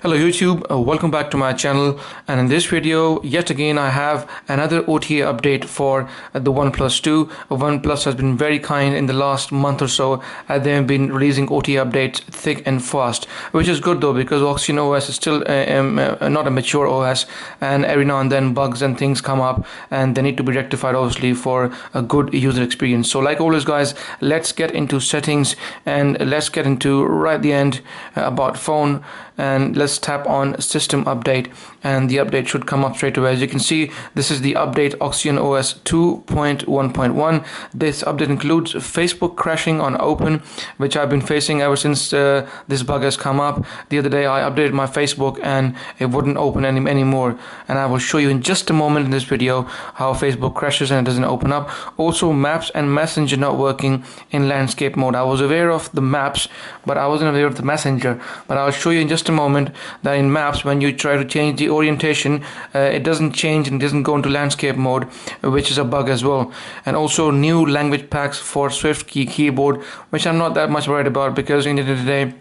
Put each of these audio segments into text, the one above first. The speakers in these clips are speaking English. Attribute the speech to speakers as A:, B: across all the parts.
A: Hello YouTube, welcome back to my channel, and in this video yet again I have another OTA update for the OnePlus 2. OnePlus has been very kind in the last month or so. They have been releasing OTA updates thick and fast, which is good though, because OxygenOS is still not a mature OS, and every now and then bugs and things come up and they need to be rectified obviously for a good user experience. So like always guys, let's get into settings and let's get into right at the end about phone, and let's tap on system update, and the update should come up straight away. As you can see, this is the update OxygenOS 2.1.1. This update includes Facebook crashing on open, which I've been facing ever since this bug has come up. The other day I updated my Facebook and it wouldn't open anymore, and I will show you in just a moment in this video how Facebook crashes and it doesn't open up. Also, maps and messenger not working in landscape mode. I was aware of the maps but I wasn't aware of the messenger, but I'll show you in just a moment that in maps, when you try to change the orientation, it doesn't change and doesn't go into landscape mode, which is a bug as well. And also new language packs for Swift keyboard, which I'm not that much worried about, because in the end of the day,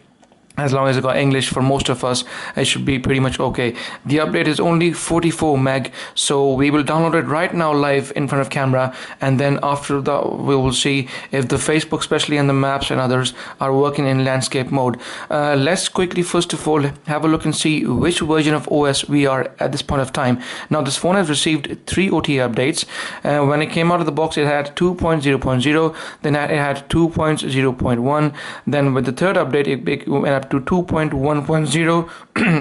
A: as long as I got English for most of us, it should be pretty much okay. The update is only 44 meg, so we will download it right now live in front of camera, and then after that we will see if the Facebook especially and the maps and others are working in landscape mode. Let's quickly first of all have a look and see which version of OS we are at this point of time. Now this phone has received 3 OTA updates. When it came out of the box it had 2.0.0, then it had 2.0.1, then with the third update it went up to 2.1.0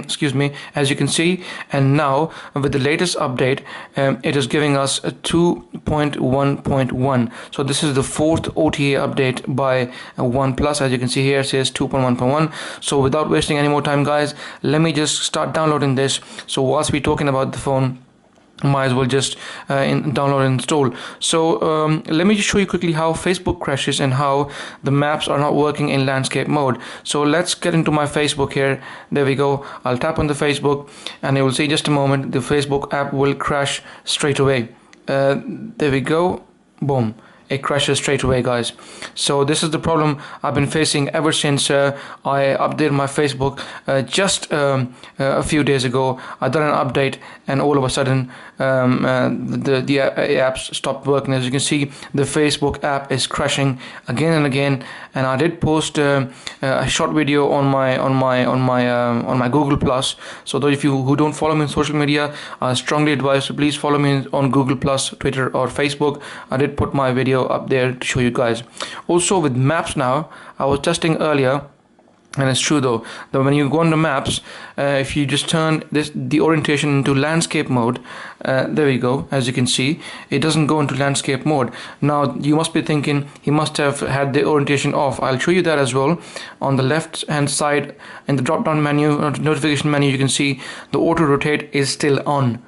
A: excuse me, as you can see, and now with the latest update it is giving us a 2.1.1. so this is the 4th OTA update by OnePlus. As you can see here, it says 2.1.1. so without wasting any more time guys, let me just start downloading this. So whilst we're talking about the phone, might as well just download and install. So let me just show you quickly how Facebook crashes and how the maps are not working in landscape mode. So let's get into my Facebook here. There we go. I'll tap on the Facebook and you will see in just a moment the Facebook app will crash straight away. There we go. Boom. It crashes straight away guys. So this is the problem I've been facing ever since I updated my Facebook just a few days ago. I done an update and all of a sudden the apps stopped working. As you can see, the Facebook app is crashing again and again, and I did post a short video on my Google Plus. So those of you who don't follow me on social media, I strongly advise to please follow me on Google Plus, Twitter or Facebook. I did put my video up there to show you guys. Also with maps now, I was testing earlier, and it's true though that when you go into maps, if you just turn the orientation into landscape mode, there we go, as you can see it doesn't go into landscape mode. Now you must be thinking he must have had the orientation off. I'll show you that as well. On the left hand side in the drop down menu, notification menu, you can see the auto rotate is still on.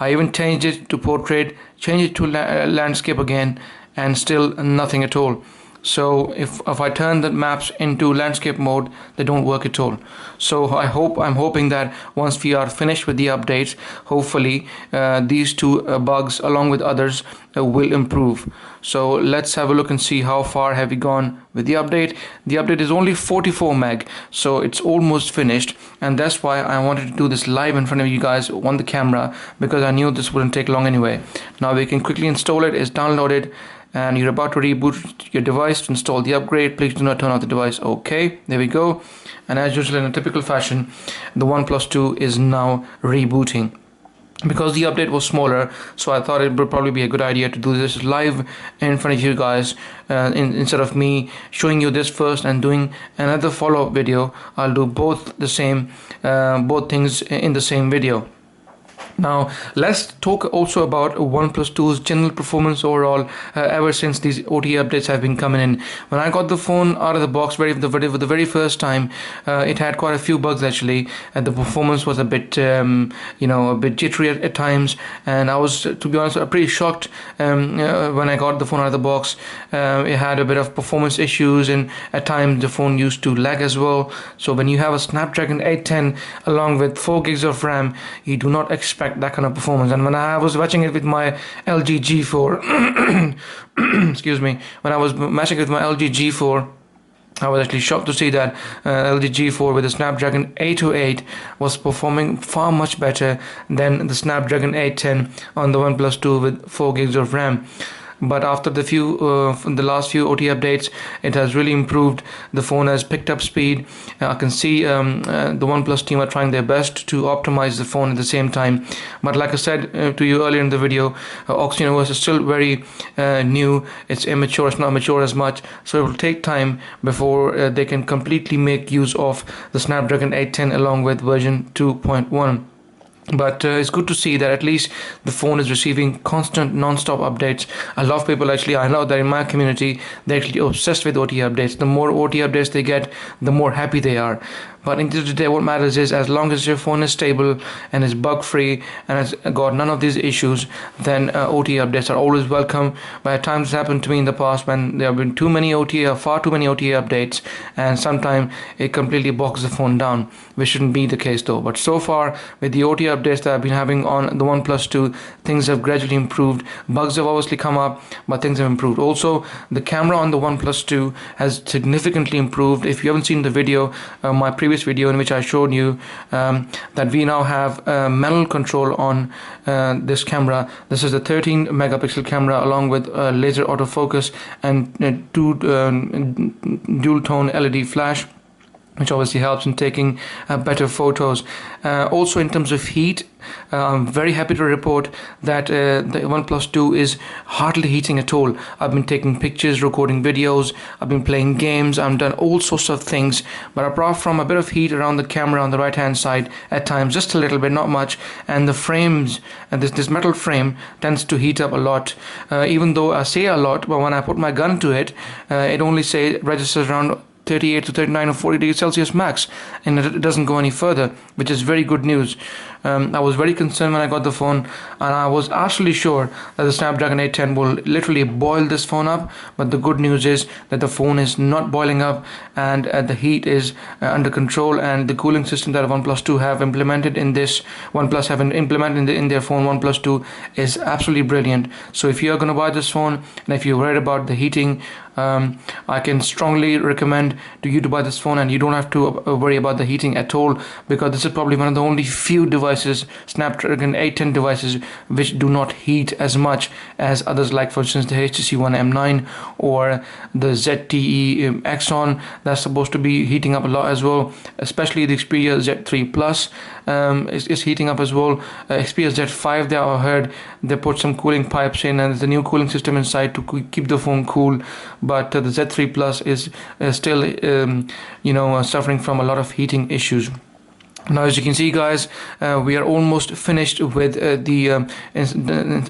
A: I even changed it to portrait, changed it to landscape again, and still nothing at all. So if I turn the maps into landscape mode, they don't work at all. So I'm hoping that once we are finished with the updates, hopefully these two bugs along with others will improve. So let's have a look and see how far have we gone with the update. The update is only 44 meg, so it's almost finished, and that's why I wanted to do this live in front of you guys on the camera, because I knew this wouldn't take long anyway. Now we can quickly install it. It's downloaded and you're about to reboot your device to install the upgrade. Please do not turn off the device. Okay, there we go. And as usual, in a typical fashion, the OnePlus 2 is now rebooting. Because the update was smaller, so I thought it would probably be a good idea to do this live in front of you guys, instead of me showing you this first and doing another follow-up video. I'll do both the same, both things in the same video. Now let's talk also about OnePlus 2's general performance overall ever since these OTA updates have been coming in. When I got the phone out of the box for the very first time, it had quite a few bugs actually, and the performance was a bit a bit jittery at times, and I was, to be honest, pretty shocked when I got the phone out of the box. It had a bit of performance issues, and at times the phone used to lag as well. So when you have a Snapdragon 810 along with 4 gigs of RAM, you do not expect that kind of performance. And when I was watching it with my LG G4 excuse me, when I was matching it with my LG G4, I was actually shocked to see that LG G4 with the Snapdragon 808 was performing far much better than the Snapdragon 810 on the OnePlus 2 with 4 gigs of RAM. But after the last few OTA updates, it has really improved. The phone has picked up speed. I can see the OnePlus team are trying their best to optimize the phone at the same time. But like I said to you earlier in the video, OxygenOS is still very new. It's immature. It's not mature as much, so it will take time before they can completely make use of the Snapdragon 810 along with version 2.1. But it's good to see that at least the phone is receiving constant non-stop updates. A lot of people, actually, I know that in my community, they're actually obsessed with OTA updates. The more OTA updates they get, the more happy they are. But in the day, what matters is, as long as your phone is stable and is bug free and has got none of these issues, then OTA updates are always welcome. But at times it's happened to me in the past when there have been far too many OTA updates, and sometimes it completely bogs the phone down, which shouldn't be the case though. But so far, with the OTA updates that I've been having on the OnePlus 2, things have gradually improved. Bugs have obviously come up, but things have improved. Also, the camera on the OnePlus 2 has significantly improved. If you haven't seen the video, my previous video in which I showed you that we now have manual control on this camera. This is a 13 megapixel camera along with laser autofocus and two dual tone LED flash, which obviously helps in taking better photos. Also in terms of heat, I'm very happy to report that the OnePlus 2 is hardly heating at all. I've been taking pictures, recording videos, I've been playing games, I've done all sorts of things, but apart from a bit of heat around the camera on the right hand side at times, just a little bit, not much, and the frames, and this metal frame tends to heat up a lot, even though I say a lot, but when I put my gun to it, it only registers around 38 to 39 or 40 degrees Celsius max, and it doesn't go any further, which is very good news. I was very concerned when I got the phone, and I was absolutely sure that the Snapdragon 810 will literally boil this phone up, but the good news is that the phone is not boiling up, and the heat is under control, and the cooling system that OnePlus 2 have implemented in this, OnePlus have implemented in their phone OnePlus 2 is absolutely brilliant. So if you're going to buy this phone, and if you're worried about the heating, I can strongly recommend to you to buy this phone, and you don't have to worry about the heating at all, because this is probably one of the only few devices, Snapdragon 810 devices, which do not heat as much as others, like for instance the HTC One M9 or the ZTE Exxon. That's supposed to be heating up a lot as well, especially the Xperia Z3 Plus is heating up as well. Xperia Z5, they, I heard they put some cooling pipes in, and there's a new cooling system inside to keep the phone cool, but the Z3 Plus is still suffering from a lot of heating issues. Now, as you can see, guys, we are almost finished with the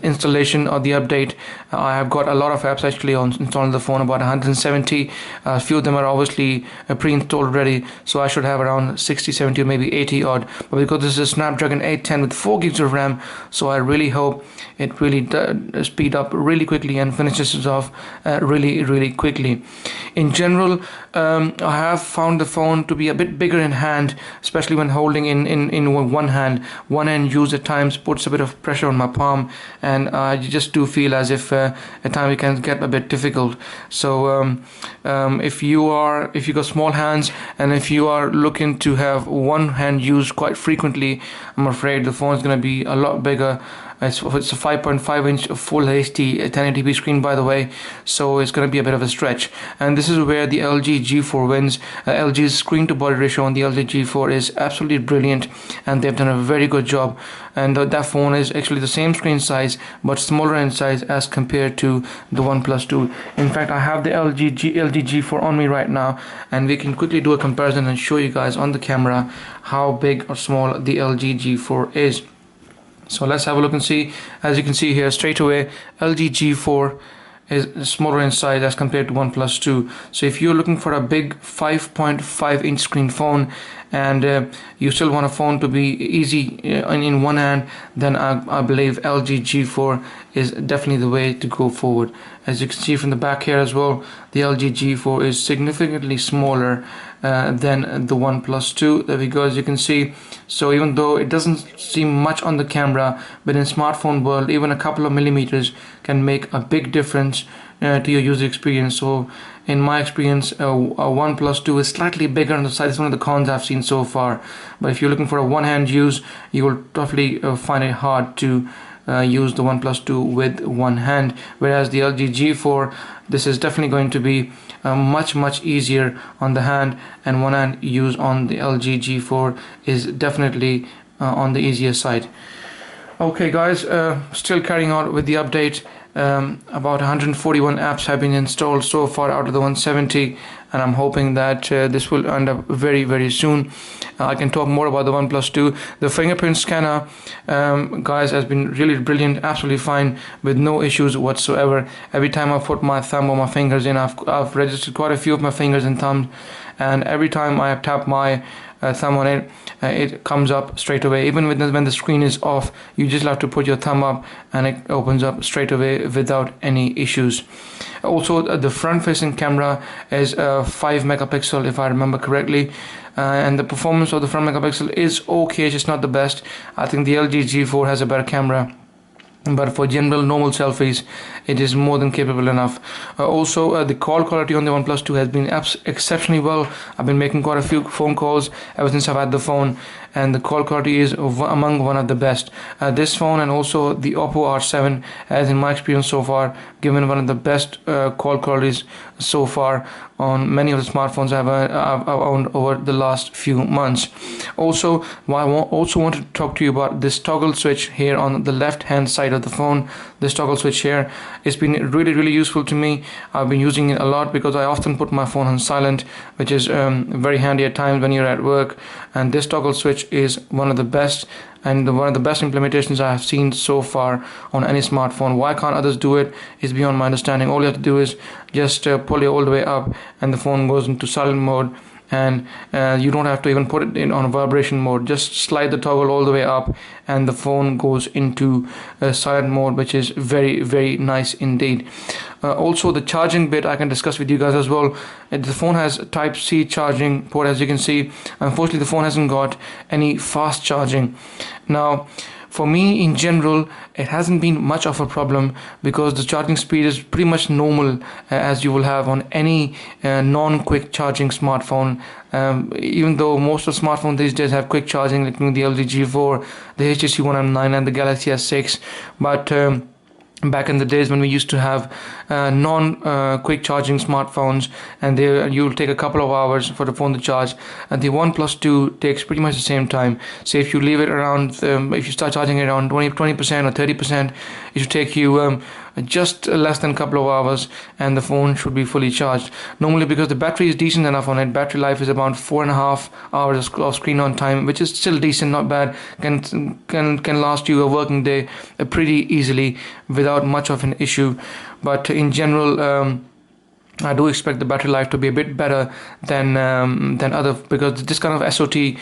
A: installation of the update. I have got a lot of apps actually installed on the phone, about 170. A few of them are obviously pre-installed already, so I should have around 60, 70, or maybe 80 odd. But because this is a Snapdragon 810 with 4 gigs of RAM, so I really hope it really speed up really quickly and finishes it off really quickly. In general, I have found the phone to be a bit bigger in hand, especially when holding in one hand. One hand used at times puts a bit of pressure on my palm, and I just do feel as if at times it can get a bit difficult. So if you got small hands, and if you are looking to have one hand used quite frequently, I'm afraid the phone is going to be a lot bigger. It's a 5.5 inch full HD 1080p screen, by the way, so it's going to be a bit of a stretch, and this is where the LG G4 wins. LG's screen to body ratio on the LG G4 is absolutely brilliant, and they've done a very good job. And that phone is actually the same screen size but smaller in size as compared to the OnePlus 2. In fact, I have the LG G4 on me right now, and we can quickly do a comparison and show you guys on the camera how big or small the LG G4 is. So let's have a look and see. As you can see here straight away, LG G4 is smaller in size as compared to OnePlus 2. So if you're looking for a big 5.5 inch screen phone, and you still want a phone to be easy in one hand, then I believe LG G4 is definitely the way to go forward. As you can see from the back here as well, the LG G4 is significantly smaller than the OnePlus 2. There we go, as you can see. So even though it doesn't seem much on the camera, but in smartphone world, even a couple of millimeters can make a big difference to your user experience. So in my experience, a OnePlus 2 is slightly bigger on the side. It's one of the cons I've seen so far. But if you're looking for a one-hand use, you will definitely find it hard to use the OnePlus 2 with one hand. Whereas the LG G4, this is definitely going to be much easier on the hand, and one hand use on the LG G4 is definitely on the easier side. Okay guys, still carrying on with the update. About 141 apps have been installed so far out of the 170, and I'm hoping that this will end up very soon. I can talk more about the OnePlus 2. The fingerprint scanner, guys, has been really brilliant, absolutely fine, with no issues whatsoever. Every time I put my thumb or my fingers in, I've registered quite a few of my fingers and thumbs, and every time I tap my thumb on it, it comes up straight away. Even when the screen is off, you just have to put your thumb up and it opens up straight away without any issues. Also, the front facing camera is 5 megapixel if I remember correctly, and the performance of the front megapixel is okay, it's just not the best. I think the LG G4 has a better camera, but for general normal selfies it is more than capable enough. Also, the call quality on the OnePlus 2 has been exceptionally well. I've been making quite a few phone calls ever since I've had the phone, and the call quality is among one of the best. This phone and also the Oppo R7 has, in my experience so far, given one of the best call qualities so far on many of the smartphones I've owned over the last few months. Also, I also wanted to talk to you about this toggle switch here on the left hand side of the phone. This toggle switch here, it's been really useful to me. I've been using it a lot because I often put my phone on silent, which is very handy at times when you're at work, and this toggle switch is one of the best, and one of the best implementations I have seen so far on any smartphone. Why can't others do it is beyond my understanding. All you have to do is just pull it all the way up and the phone goes into silent mode, and you don't have to even put it in on vibration mode. Just slide the toggle all the way up and the phone goes into silent mode, which is very nice indeed. Also, the charging bit I can discuss with you guys as well. The phone has type C charging port, as you can see. Unfortunately, the phone hasn't got any fast charging. Now, for me in general, it hasn't been much of a problem because the charging speed is pretty much normal, as you will have on any non-quick charging smartphone. Even though most of the smartphones these days have quick charging, like the LG G4, the HTC One M9 and the Galaxy S6, but back in the days when we used to have non-quick charging smartphones, and you'll take a couple of hours for the phone to charge, and the OnePlus 2 takes pretty much the same time. So if you leave it around, if you start charging it around 20% or 30%, it should take you just less than a couple of hours, and the phone should be fully charged. Normally, because the battery is decent enough on it, battery life is about 4.5 hours of screen on time, which is still decent, not bad. Can last you a working day pretty easily without much of an issue. But in general, I do expect the battery life to be a bit better than other, because this kind of SOT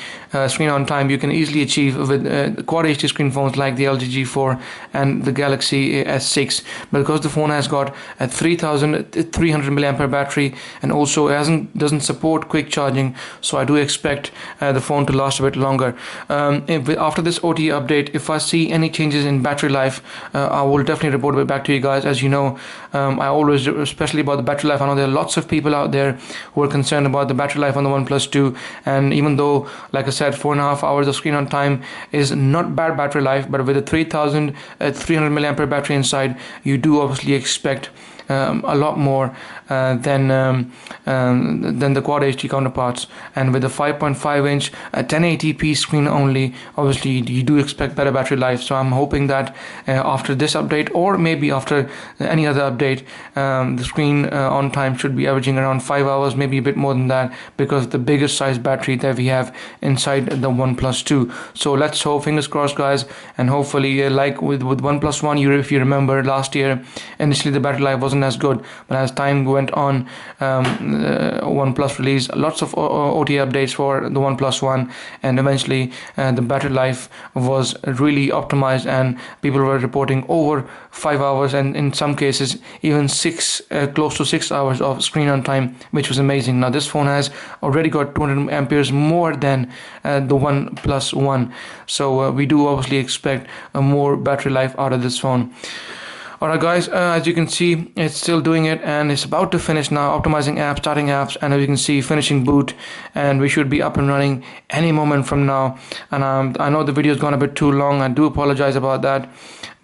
A: screen on time you can easily achieve with Quad HD screen phones like the LG G4 and the Galaxy S6. But because the phone has got a 3300 mAh battery, and also doesn't support quick charging, so I do expect the phone to last a bit longer. After this OTA update, if I see any changes in battery life, I will definitely report it back to you guys. As you know, I always, especially about the battery life, I know there are lots of people out there who are concerned about the battery life on the OnePlus 2, and even though, like I said, 4.5 hours of screen on time is not bad battery life, but with a 3300 mAh battery inside, you do obviously expect a lot more than the Quad HD counterparts. And with the 5.5 inch 1080p screen only, obviously you do expect better battery life. So I'm hoping that after this update, or maybe after any other update, the screen on time should be averaging around 5 hours, maybe a bit more than that, because the biggest size battery that we have inside the OnePlus 2. So let's hope, fingers crossed guys, and hopefully like with OnePlus 1, if you remember last year, initially the battery life wasn't as good, but as time went on, OnePlus released lots of OTA updates for the OnePlus 1, and eventually the battery life was really optimized, and people were reporting over 5 hours, and in some cases even close to 6 hours of screen on time, which was amazing. Now this phone has already got 200 amperes more than the OnePlus 1, so we do obviously expect a more battery life out of this phone. Alright guys, as you can see, it's still doing it and it's about to finish now, optimizing apps, starting apps, and as you can see, finishing boot, and we should be up and running any moment from now. And I know the video's gone a bit too long. I do apologize about that,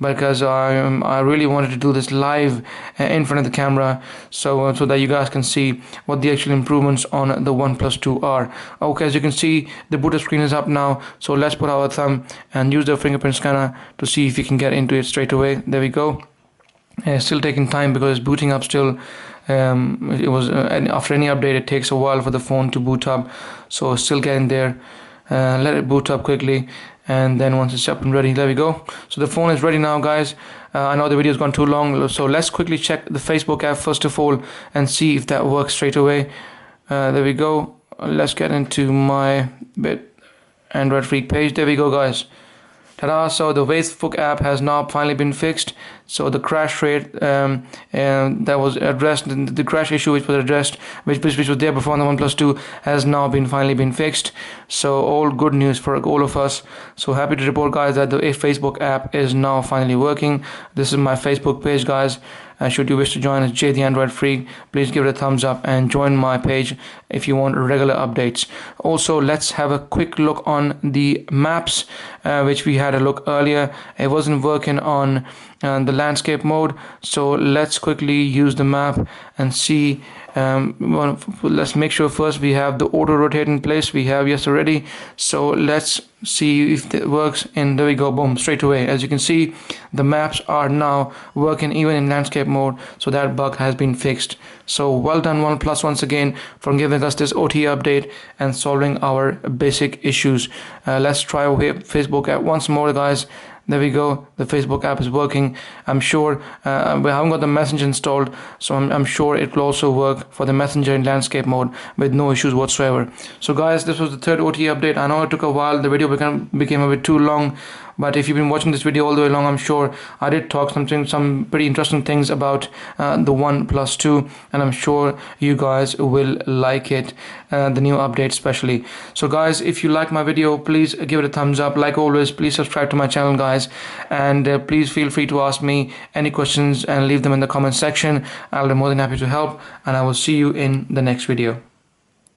A: because I really wanted to do this live in front of the camera, so that you guys can see what the actual improvements on the OnePlus 2 are. Okay, as you can see, the booter screen is up now, so let's put our thumb and use the fingerprint scanner to see if we can get into it straight away. There we go. Still taking time because it's booting up still. It was after any update it takes a while for the phone to boot up, so still getting there. Let it boot up quickly, and then once it's up and ready, there we go. So the phone is ready now, guys. I know the video's gone too long, so let's quickly check the Facebook app first of all and see if that works straight away. There we go. Let's get into my Android Freak page. There we go, guys. Ta-da! So the Facebook app has now finally been fixed. So the crash rate that was addressed, the crash issue which was addressed, which was there before on the OnePlus 2, has now finally been fixed. So all good news for all of us. So happy to report, guys, that the Facebook app is now finally working. This is my Facebook page, guys. Should you wish to join as Jay the Android Freak, please give it a thumbs up and join my page if you want regular updates. Also, let's have a quick look on the maps, which we had a look earlier. It wasn't working on the landscape mode, so let's quickly use the map and see. Let's make sure first we have the auto rotate in place. We have yes already, so let's see if it works. And there we go, boom, straight away. As you can see, the maps are now working even in landscape mode, so that bug has been fixed. So well done OnePlus once again for giving us this OTA update and solving our basic issues. Let's try Facebook app once more, guys. There we go, the Facebook app is working. I'm sure we haven't got the Messenger installed, so I'm sure it will also work for the Messenger in landscape mode with no issues whatsoever. So guys, this was the third OTA update. I know it took a while, the video became a bit too long, but if you've been watching this video all the way along, I'm sure I did talk some pretty interesting things about the OnePlus 2, and I'm sure you guys will like it, the new update especially. So guys, if you like my video, please give it a thumbs up. Like always, please subscribe to my channel, guys, and please feel free to ask me any questions and leave them in the comment section. I'll be more than happy to help, and I will see you in the next video.